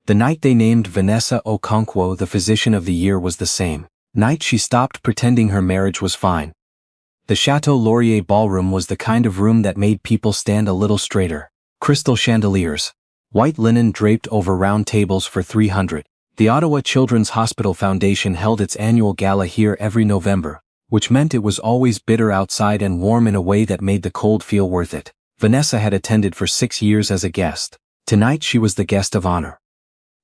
The night they named Vanessa Okonkwo the Physician of the Year was the same night she stopped pretending her marriage was fine. The Chateau Laurier ballroom was the kind of room that made people stand a little straighter. Crystal chandeliers, white linen draped over round tables for 300. The Ottawa Children's Hospital Foundation held its annual gala here every November, which meant it was always bitter outside and warm in a way that made the cold feel worth it. Vanessa had attended for 6 years as a guest. Tonight she was the guest of honor.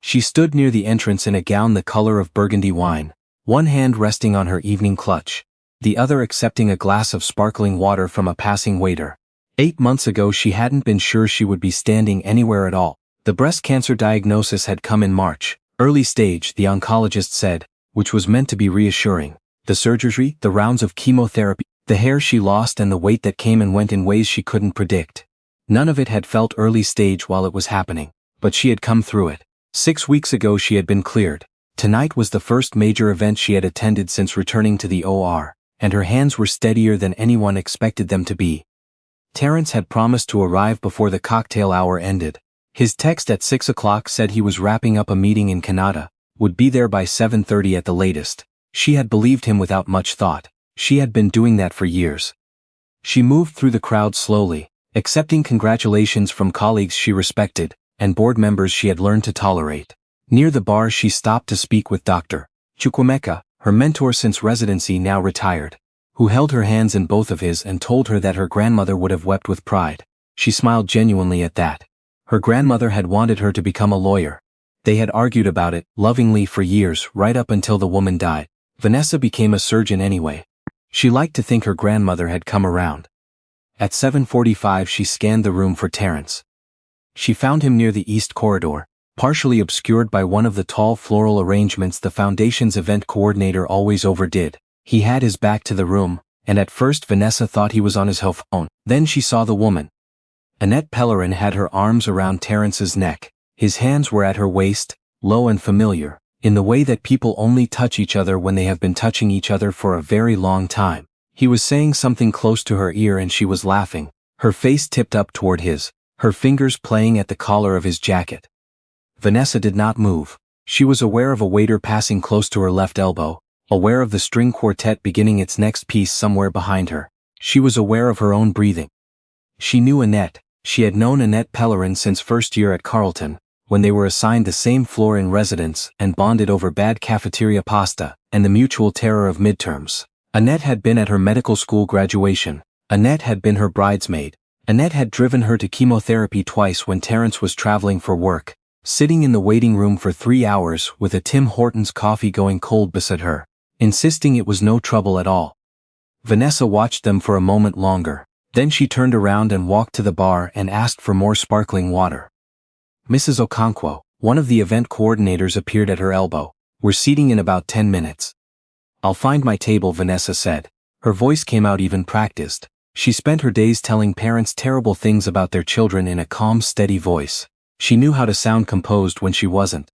She stood near the entrance in a gown the color of burgundy wine, one hand resting on her evening clutch, the other accepting a glass of sparkling water from a passing waiter. 8 months ago she hadn't been sure she would be standing anywhere at all. The breast cancer diagnosis had come in March. Early stage, the oncologist said, which was meant to be reassuring. The surgery, the rounds of chemotherapy, the hair she lost and the weight that came and went in ways she couldn't predict. None of it had felt early stage while it was happening, but she had come through it. 6 weeks ago she had been cleared. Tonight was the first major event she had attended since returning to the OR, and her hands were steadier than anyone expected them to be. Terence had promised to arrive before the cocktail hour ended. His text at 6 o'clock said he was wrapping up a meeting in Canada, would be there by 7:30 at the latest. She had believed him without much thought. She had been doing that for years. She moved through the crowd slowly, accepting congratulations from colleagues she respected, and board members she had learned to tolerate. Near the bar she stopped to speak with Dr. Chukwemeka, her mentor since residency now retired, who held her hands in both of his and told her that her grandmother would have wept with pride. She smiled genuinely at that. Her grandmother had wanted her to become a lawyer. They had argued about it, lovingly for years, right up until the woman died. Vanessa became a surgeon anyway. She liked to think her grandmother had come around. At 7:45 she scanned the room for Terence. She found him near the east corridor, partially obscured by one of the tall floral arrangements the foundation's event coordinator always overdid. He had his back to the room, and at first Vanessa thought he was on his phone. Then she saw the woman. Annette Pellerin had her arms around Terence's neck. His hands were at her waist, low and familiar, in the way that people only touch each other when they have been touching each other for a very long time. He was saying something close to her ear and she was laughing, her face tipped up toward his, her fingers playing at the collar of his jacket. Vanessa did not move. She was aware of a waiter passing close to her left elbow, aware of the string quartet beginning its next piece somewhere behind her. She was aware of her own breathing. She knew Annette. She had known Annette Pellerin since first year at Carleton, when they were assigned the same floor in residence and bonded over bad cafeteria pasta and the mutual terror of midterms. Annette had been at her medical school graduation. Annette had been her bridesmaid. Annette had driven her to chemotherapy twice when Terence was traveling for work, sitting in the waiting room for 3 hours with a Tim Hortons coffee going cold beside her, insisting it was no trouble at all. Vanessa watched them for a moment longer. Then she turned around and walked to the bar and asked for more sparkling water. Mrs. Okonkwo, one of the event coordinators, appeared at her elbow. "We're seating in about 10 minutes. "I'll find my table," Vanessa said. Her voice came out even practiced. She spent her days telling parents terrible things about their children in a calm, steady voice. She knew how to sound composed when she wasn't.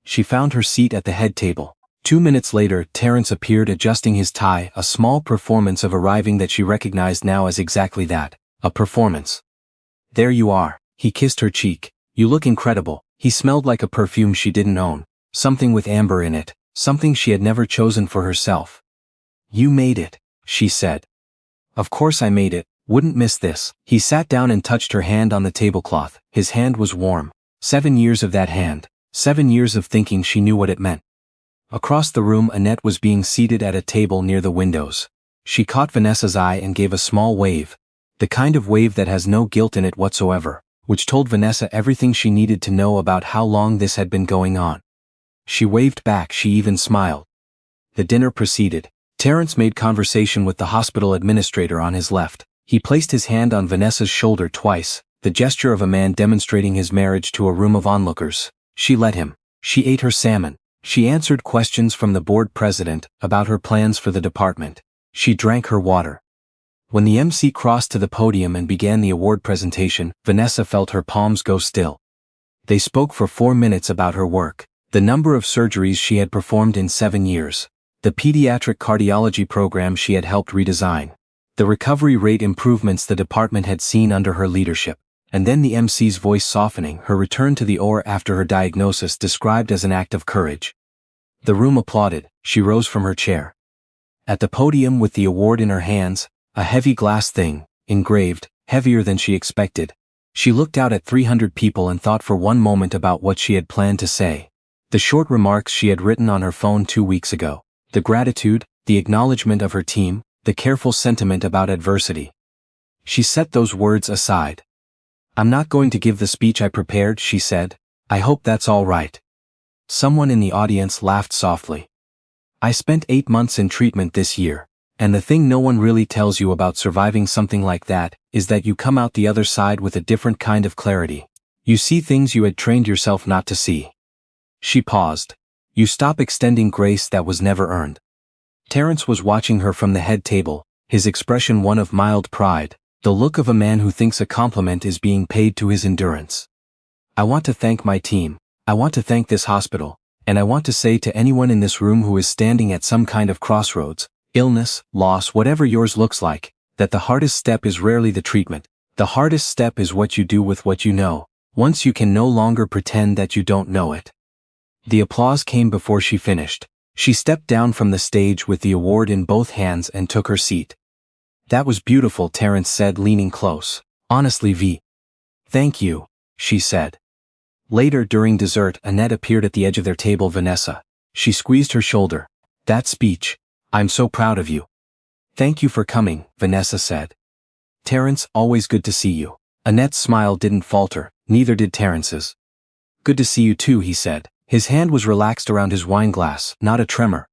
She found her seat at the head table. 2 minutes later, Terence appeared adjusting his tie, a small performance of arriving that she recognized now as exactly that, a performance. "There you are." He kissed her cheek. "You look incredible." He smelled like a perfume she didn't own, something with amber in it, something she had never chosen for herself. "You made it," she said. "Of course I made it, wouldn't miss this." He sat down and touched her hand on the tablecloth. His hand was warm. 7 years of that hand. 7 years of thinking she knew what it meant. Across the room, Annette was being seated at a table near the windows. She caught Vanessa's eye and gave a small wave, the kind of wave that has no guilt in it whatsoever, which told Vanessa everything she needed to know about how long this had been going on. She waved back, she even smiled. The dinner proceeded. Terence made conversation with the hospital administrator on his left. He placed his hand on Vanessa's shoulder twice, the gesture of a man demonstrating his marriage to a room of onlookers. She let him. She ate her salmon. She answered questions from the board president about her plans for the department. She drank her water. When the MC crossed to the podium and began the award presentation, Vanessa felt her palms go still. They spoke for 4 minutes about her work, the number of surgeries she had performed in 7 years, the pediatric cardiology program she had helped redesign, the recovery rate improvements the department had seen under her leadership, and then the MC's voice softening, her return to the OR after her diagnosis described as an act of courage. The room applauded. She rose from her chair. At the podium with the award in her hands, a heavy glass thing, engraved, heavier than she expected. She looked out at 300 people and thought for one moment about what she had planned to say. The short remarks she had written on her phone 2 weeks ago. The gratitude, the acknowledgement of her team, the careful sentiment about adversity. She set those words aside. "I'm not going to give the speech I prepared," she said. "I hope that's all right." Someone in the audience laughed softly. "I spent 8 months in treatment this year, and the thing no one really tells you about surviving something like that is that you come out the other side with a different kind of clarity. You see things you had trained yourself not to see." She paused. "You stop extending grace that was never earned." Terence was watching her from the head table, his expression one of mild pride, the look of a man who thinks a compliment is being paid to his endurance. "I want to thank my team. I want to thank this hospital, and I want to say to anyone in this room who is standing at some kind of crossroads, illness, loss, whatever yours looks like, that the hardest step is rarely the treatment. The hardest step is what you do with what you know, once you can no longer pretend that you don't know it." The applause came before she finished. She stepped down from the stage with the award in both hands and took her seat. "That was beautiful," Terence said, leaning close. "Honestly, V. Thank you," she said. Later during dessert, Annette appeared at the edge of their table. "Vanessa." She squeezed her shoulder. "That speech. I'm so proud of you." "Thank you for coming," Vanessa said. "Terence, always good to see you." Annette's smile didn't falter, neither did Terence's. "Good to see you too," he said. His hand was relaxed around his wine glass, not a tremor.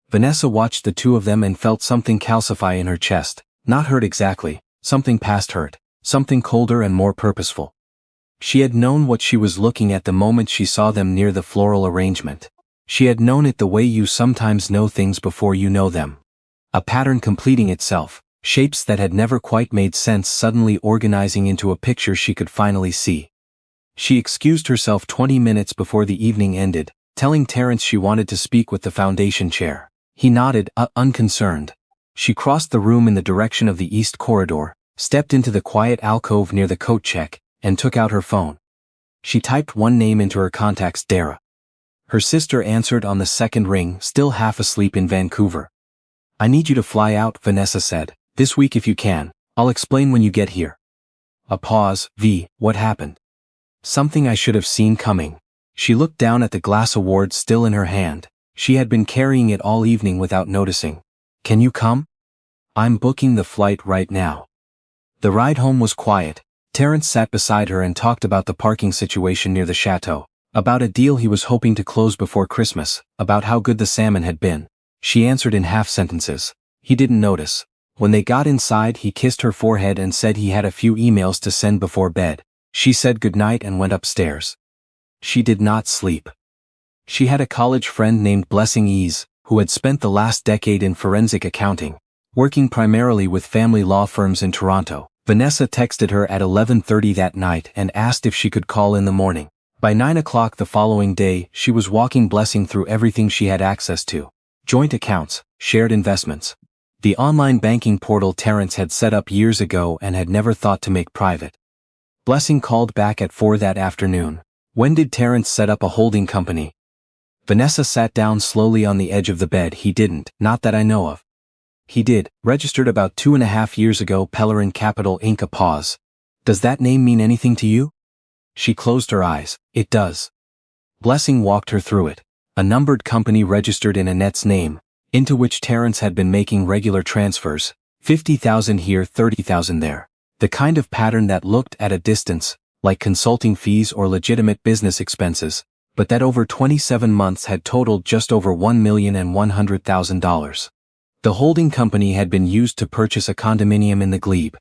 Vanessa watched the two of them and felt something calcify in her chest, not hurt exactly, something past hurt, something colder and more purposeful. She had known what she was looking at the moment she saw them near the floral arrangement. She had known it the way you sometimes know things before you know them. A pattern completing itself, shapes that had never quite made sense suddenly organizing into a picture she could finally see. She excused herself 20 minutes before the evening ended, telling Terence she wanted to speak with the foundation chair. He nodded, unconcerned. She crossed the room in the direction of the east corridor, stepped into the quiet alcove near the coat check, and took out her phone. She typed one name into her contacts: Dara. Her sister answered on the second ring, still half asleep in Vancouver. "I need you to fly out," Vanessa said. "This week if you can. I'll explain when you get here." A pause. "V, what happened?" "Something I should have seen coming." She looked down at the glass award still in her hand. She had been carrying it all evening without noticing. "Can you come?" "I'm booking the flight right now." The ride home was quiet. Terence sat beside her and talked about the parking situation near the chateau, about a deal he was hoping to close before Christmas, about how good the salmon had been. She answered in half sentences. He didn't notice. When they got inside, he kissed her forehead and said he had a few emails to send before bed. She said goodnight and went upstairs. She did not sleep. She had a college friend named Blessing Ease, who had spent the last decade in forensic accounting, working primarily with family law firms in Toronto. Vanessa texted her at 11:30 that night and asked if she could call in the morning. By 9 o'clock the following day, she was walking Blessing through everything she had access to. Joint accounts, shared investments. The online banking portal Terence had set up years ago and had never thought to make private. Blessing called back at 4 that afternoon. "When did Terence set up a holding company?" Vanessa sat down slowly on the edge of the bed. "He didn't, not that I know of." "He did, registered about 2.5 years ago, Pellerin Capital Inc. A pause. "Does that name mean anything to you?" She closed her eyes. "It does." Blessing walked her through it. A numbered company registered in Annette's name, into which Terence had been making regular transfers, 50,000 here, 30,000 there. The kind of pattern that looked at a distance like consulting fees or legitimate business expenses, but that over 27 months had totaled just over $1,100,000. The holding company had been used to purchase a condominium in the Glebe,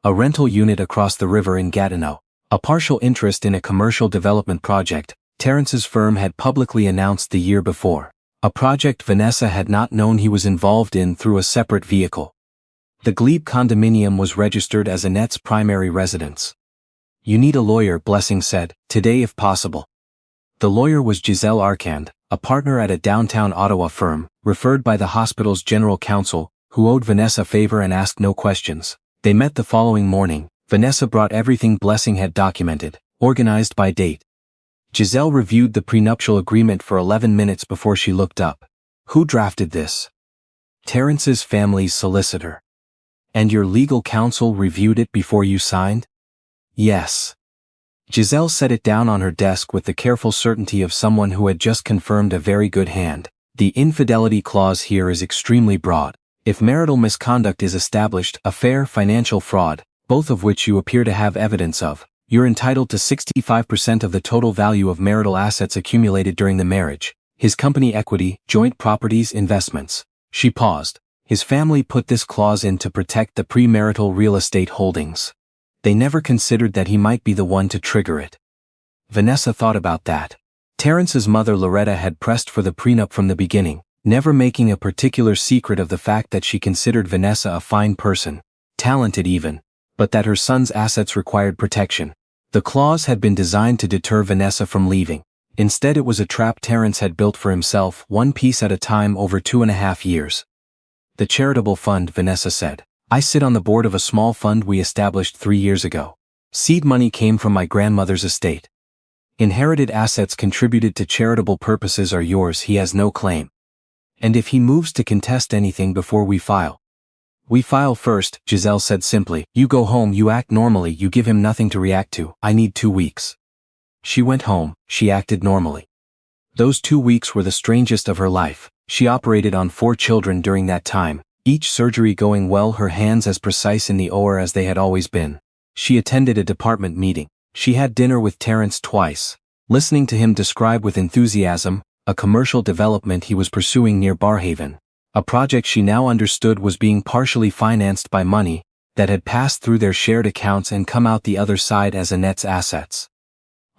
a rental unit across the river in Gatineau, a partial interest in a commercial development project Terence's firm had publicly announced the year before, a project Vanessa had not known he was involved in through a separate vehicle. The Glebe condominium was registered as Annette's primary residence. "You need a lawyer," Blessing said, "today if possible." The lawyer was Giselle Arcand, a partner at a downtown Ottawa firm, referred by the hospital's general counsel, who owed Vanessa a favor and asked no questions. They met the following morning, Vanessa brought everything Blessing had documented, organized by date. Giselle reviewed the prenuptial agreement for 11 minutes before she looked up. Who drafted this? Terrence's family's solicitor. And your legal counsel reviewed it before you signed? Yes. Giselle set it down on her desk with the careful certainty of someone who had just confirmed a very good hand. The infidelity clause here is extremely broad. If marital misconduct is established, affair, financial fraud, both of which you appear to have evidence of, you're entitled to 65% of the total value of marital assets accumulated during the marriage, his company equity, joint properties, investments. She paused. His family put this clause in to protect the premarital real estate holdings. They never considered that he might be the one to trigger it. Vanessa thought about that. Terrence's mother Loretta had pressed for the prenup from the beginning, never making a particular secret of the fact that she considered Vanessa a fine person, talented even, but that her son's assets required protection. The clause had been designed to deter Vanessa from leaving. Instead, it was a trap Terrence had built for himself, one piece at a time over 2.5 years. The charitable fund, Vanessa said. I sit on the board of a small fund we established 3 years ago. Seed money came from my grandmother's estate. Inherited assets contributed to charitable purposes are yours, he has no claim. And if he moves to contest anything before we file. We file first, Giselle said simply. You go home, you act normally, you give him nothing to react to. I need 2 weeks. She went home, she acted normally. Those 2 weeks were the strangest of her life. She operated on 4 children during that time, each surgery going well, her hands as precise in the OR as they had always been. She attended a department meeting. She had dinner with Terrence twice, listening to him describe with enthusiasm a commercial development he was pursuing near Barhaven. A project she now understood was being partially financed by money that had passed through their shared accounts and come out the other side as Annette's assets.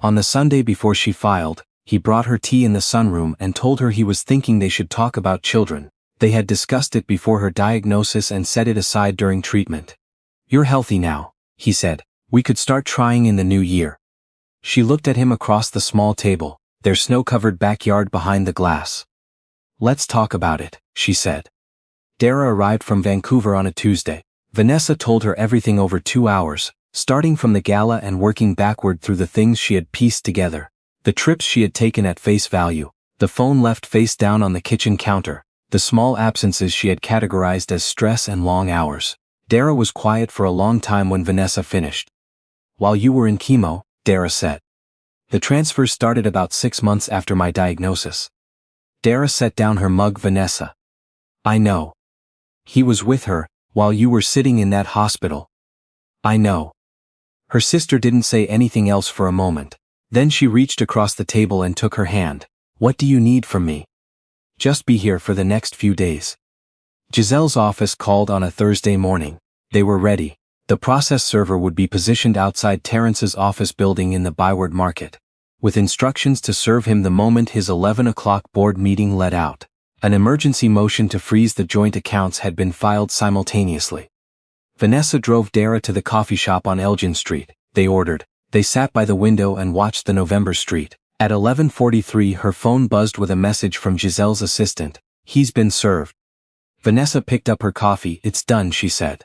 On the Sunday before she filed, he brought her tea in the sunroom and told her he was thinking they should talk about children. They had discussed it before her diagnosis and set it aside during treatment. You're healthy now, he said. We could start trying in the new year. She looked at him across the small table, their snow-covered backyard behind the glass. Let's talk about it, she said. Dara arrived from Vancouver on a Tuesday. Vanessa told her everything over 2 hours, starting from the gala and working backward through the things she had pieced together. The trips she had taken at face value, the phone left face down on the kitchen counter, the small absences she had categorized as stress and long hours. Dara was quiet for a long time when Vanessa finished. While you were in chemo, Dara said. The transfer started about 6 months after my diagnosis. Dara set down her mug. Vanessa. I know. He was with her, while you were sitting in that hospital. I know. Her sister didn't say anything else for a moment. Then she reached across the table and took her hand. What do you need from me? Just be here for the next few days. Giselle's office called on a Thursday morning. They were ready. The process server would be positioned outside Terrence's office building in the Byward Market, with instructions to serve him the moment his 11 o'clock board meeting let out. An emergency motion to freeze the joint accounts had been filed simultaneously. Vanessa drove Dara to the coffee shop on Elgin Street. They ordered. They sat by the window and watched the November street. At 11:43 her phone buzzed with a message from Giselle's assistant. He's been served. Vanessa picked up her coffee. It's done, she said.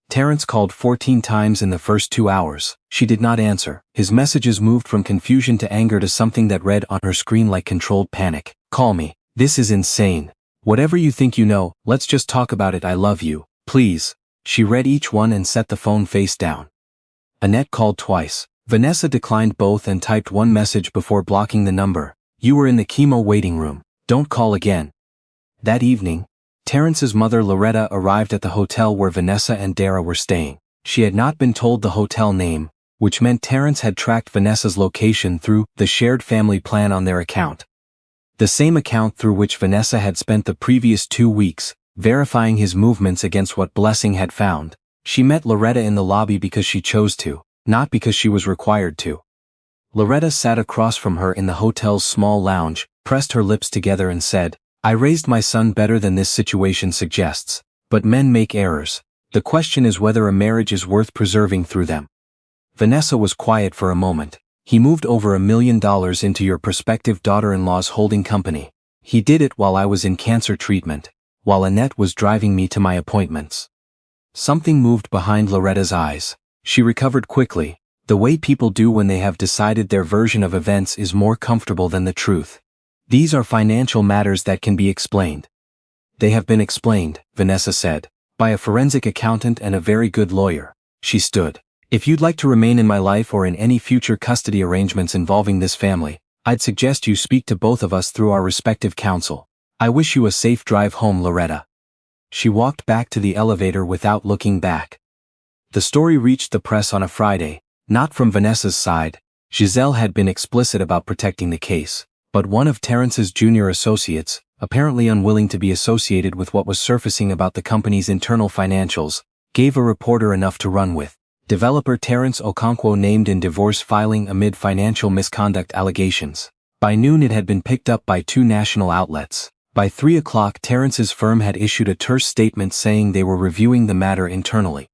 Terrence called 14 times in the first 2 hours. She did not answer. His messages moved from confusion to anger to something that read on her screen like controlled panic. Call me. This is insane. Whatever you think you know, let's just talk about it. I love you. Please. She read each one and set the phone face down. Annette called twice. Vanessa declined both and typed one message before blocking the number. You were in the chemo waiting room. Don't call again. That evening, Terrence's mother Loretta arrived at the hotel where Vanessa and Dara were staying. She had not been told the hotel name, which meant Terrence had tracked Vanessa's location through the shared family plan on their account. The same account through which Vanessa had spent the previous 2 weeks, verifying his movements against what Blessing had found. She met Loretta in the lobby because she chose to, not because she was required to. Loretta sat across from her in the hotel's small lounge, pressed her lips together and said, I raised my son better than this situation suggests, but men make errors. The question is whether a marriage is worth preserving through them. Vanessa was quiet for a moment. He moved over $1 million into your prospective daughter-in-law's holding company. He did it while I was in cancer treatment, while Annette was driving me to my appointments. Something moved behind Loretta's eyes. She recovered quickly, the way people do when they have decided their version of events is more comfortable than the truth. These are financial matters that can be explained. They have been explained, Vanessa said, by a forensic accountant and a very good lawyer. She stood. If you'd like to remain in my life or in any future custody arrangements involving this family, I'd suggest you speak to both of us through our respective counsel. I wish you a safe drive home, Loretta. She walked back to the elevator without looking back. The story reached the press on a Friday, not from Vanessa's side. Giselle had been explicit about protecting the case, but one of Terrence's junior associates, apparently unwilling to be associated with what was surfacing about the company's internal financials, gave a reporter enough to run with. Developer Terrence Okonkwo named in divorce filing amid financial misconduct allegations. By noon it had been picked up by 2 national outlets. By 3 o'clock Terrence's firm had issued a terse statement saying they were reviewing the matter internally.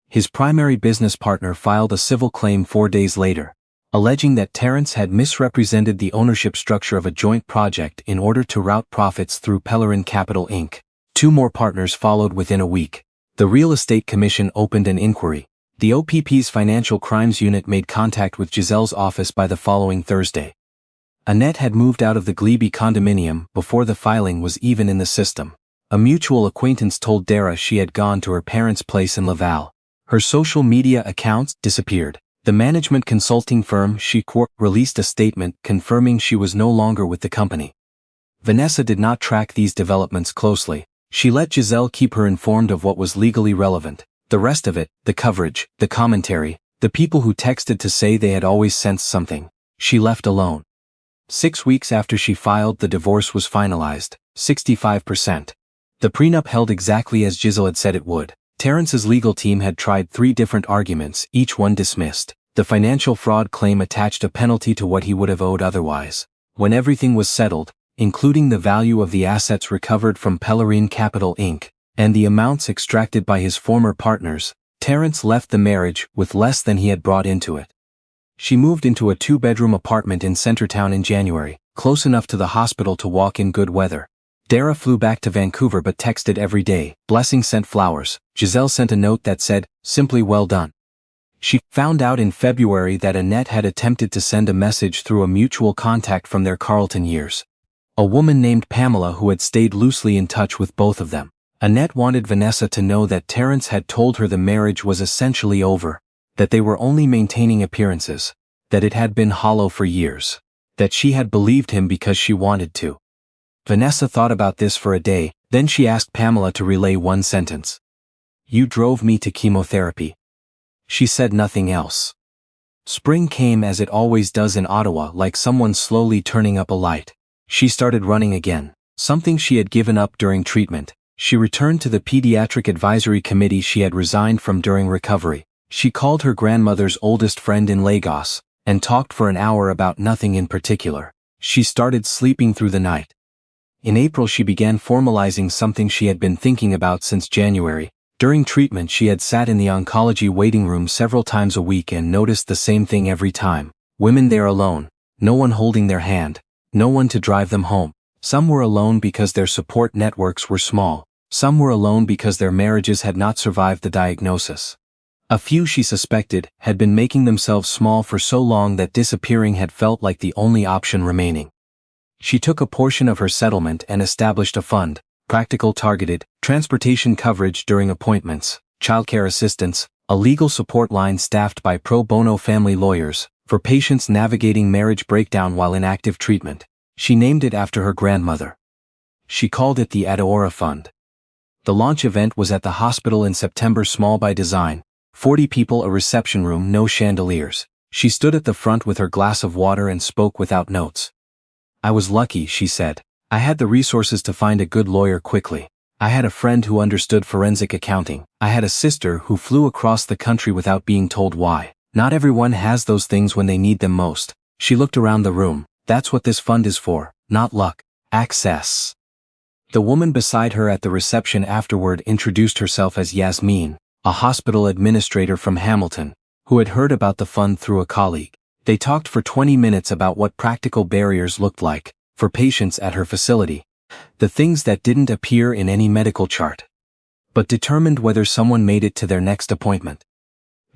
His primary business partner filed a civil claim 4 days later, alleging that Terrence had misrepresented the ownership structure of a joint project in order to route profits through Pellerin Capital Inc. 2 more partners followed within a week. The Real Estate Commission opened an inquiry. The OPP's Financial Crimes Unit made contact with Giselle's office by the following Thursday. Annette had moved out of the Glebe condominium before the filing was even in the system. A mutual acquaintance told Dara she had gone to her parents' place in Laval. Her social media accounts disappeared. The management consulting firm released a statement confirming she was no longer with the company. Vanessa did not track these developments closely. She let Giselle keep her informed of what was legally relevant. The rest of it, the coverage, the commentary, the people who texted to say they had always sensed something, she left alone. 6 weeks after she filed, the divorce was finalized, 65%. The prenup held exactly as Giselle had said it would. Terrence's legal team had tried 3 different arguments, each one dismissed. The financial fraud claim attached a penalty to what he would have owed otherwise. When everything was settled, including the value of the assets recovered from Pellerin Capital Inc., and the amounts extracted by his former partners, Terrence left the marriage with less than he had brought into it. She moved into a 2-bedroom apartment in Centertown in January, close enough to the hospital to walk in good weather. Dara flew back to Vancouver but texted every day. Blessing sent flowers. Giselle sent a note that said, "Simply well done." She found out in February that Annette had attempted to send a message through a mutual contact from their Carleton years. A woman named Pamela who had stayed loosely in touch with both of them. Annette wanted Vanessa to know that Terrence had told her the marriage was essentially over, that they were only maintaining appearances, that it had been hollow for years, that she had believed him because she wanted to. Vanessa thought about this for a day, then she asked Pamela to relay one sentence. "You drove me to chemotherapy." She said nothing else. Spring came as it always does in Ottawa, like someone slowly turning up a light. She started running again, something she had given up during treatment. She returned to the pediatric advisory committee she had resigned from during recovery. She called her grandmother's oldest friend in Lagos, and talked for an hour about nothing in particular. She started sleeping through the night. In April she began formalizing something she had been thinking about since January. During treatment she had sat in the oncology waiting room several times a week and noticed the same thing every time. Women there alone, no one holding their hand, no one to drive them home. Some were alone because their support networks were small. Some were alone because their marriages had not survived the diagnosis. A few, she suspected, had been making themselves small for so long that disappearing had felt like the only option remaining. She took a portion of her settlement and established a fund, practical targeted, transportation coverage during appointments, childcare assistance, a legal support line staffed by pro bono family lawyers, for patients navigating marriage breakdown while in active treatment. She named it after her grandmother. She called it the Adaora Fund. The launch event was at the hospital in September, small by design. 40 people, a reception room, no chandeliers. She stood at the front with her glass of water and spoke without notes. "I was lucky," she said. "I had the resources to find a good lawyer quickly. I had a friend who understood forensic accounting. I had a sister who flew across the country without being told why. Not everyone has those things when they need them most." She looked around the room. "That's what this fund is for, not luck. Access." The woman beside her at the reception afterward introduced herself as Yasmin, a hospital administrator from Hamilton, who had heard about the fund through a colleague. They talked for 20 minutes about what practical barriers looked like for patients at her facility, the things that didn't appear in any medical chart, but determined whether someone made it to their next appointment.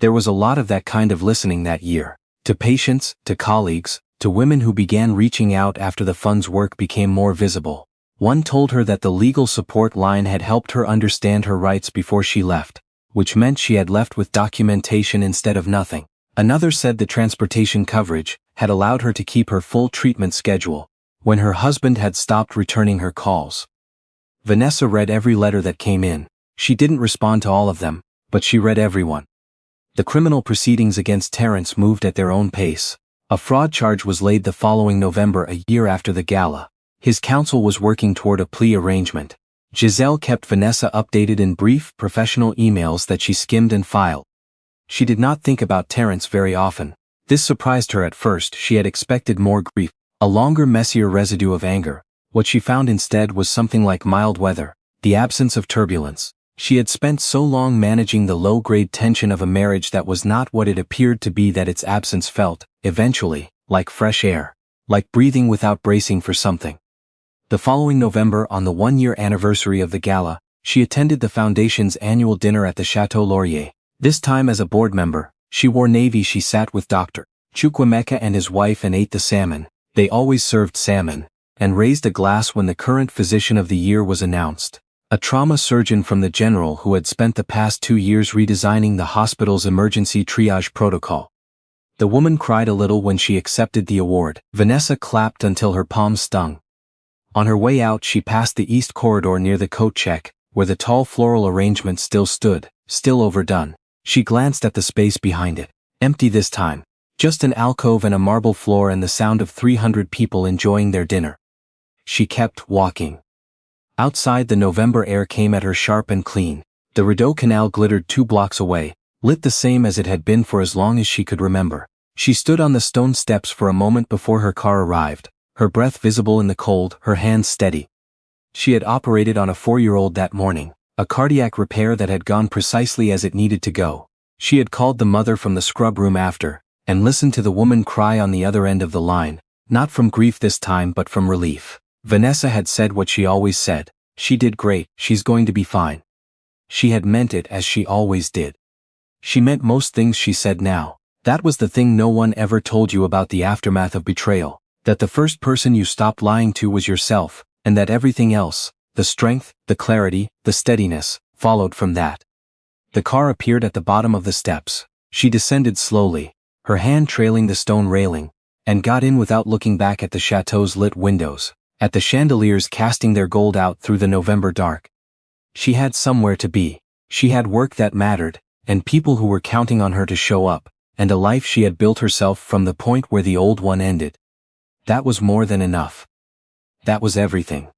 There was a lot of that kind of listening that year. To patients, to colleagues, to women who began reaching out after the fund's work became more visible. One told her that the legal support line had helped her understand her rights before she left, which meant she had left with documentation instead of nothing. Another said the transportation coverage had allowed her to keep her full treatment schedule when her husband had stopped returning her calls. Vanessa read every letter that came in. She didn't respond to all of them, but she read everyone. The criminal proceedings against Terrence moved at their own pace. A fraud charge was laid the following November, a year after the gala. His counsel was working toward a plea arrangement. Giselle kept Vanessa updated in brief, professional emails that she skimmed and filed. She did not think about Terrence very often. This surprised her at first. She had expected more grief, a longer, messier residue of anger. What she found instead was something like mild weather, the absence of turbulence. She had spent so long managing the low-grade tension of a marriage that was not what it appeared to be that its absence felt, eventually, like fresh air, like breathing without bracing for something. The following November, on the one-year anniversary of the gala, she attended the Foundation's annual dinner at the Chateau Laurier. This time as a board member, she wore navy. She sat with Dr. Chukwemeka and his wife and ate the salmon. They always served salmon, and raised a glass when the current physician of the year was announced. A trauma surgeon from the general who had spent the past 2 years redesigning the hospital's emergency triage protocol. The woman cried a little when she accepted the award. Vanessa clapped until her palms stung. On her way out, she passed the east corridor near the coat check, where the tall floral arrangement still stood, still overdone. She glanced at the space behind it. Empty this time. Just an alcove and a marble floor and the sound of 300 people enjoying their dinner. She kept walking. Outside, the November air came at her sharp and clean. The Rideau Canal glittered 2 blocks away, lit the same as it had been for as long as she could remember. She stood on the stone steps for a moment before her car arrived, her breath visible in the cold, her hands steady. She had operated on a 4-year-old that morning, a cardiac repair that had gone precisely as it needed to go. She had called the mother from the scrub room after, and listened to the woman cry on the other end of the line, not from grief this time but from relief. Vanessa had said what she always said. She did great, she's going to be fine. She had meant it as she always did. She meant most things she said now. That was the thing no one ever told you about the aftermath of betrayal. That the first person you stopped lying to was yourself, and that everything else, the strength, the clarity, the steadiness, followed from that. The car appeared at the bottom of the steps. She descended slowly, her hand trailing the stone railing, and got in without looking back at the chateau's lit windows, at the chandeliers casting their gold out through the November dark. She had somewhere to be. She had work that mattered, and people who were counting on her to show up, and a life she had built herself from the point where the old one ended. That was more than enough. That was everything.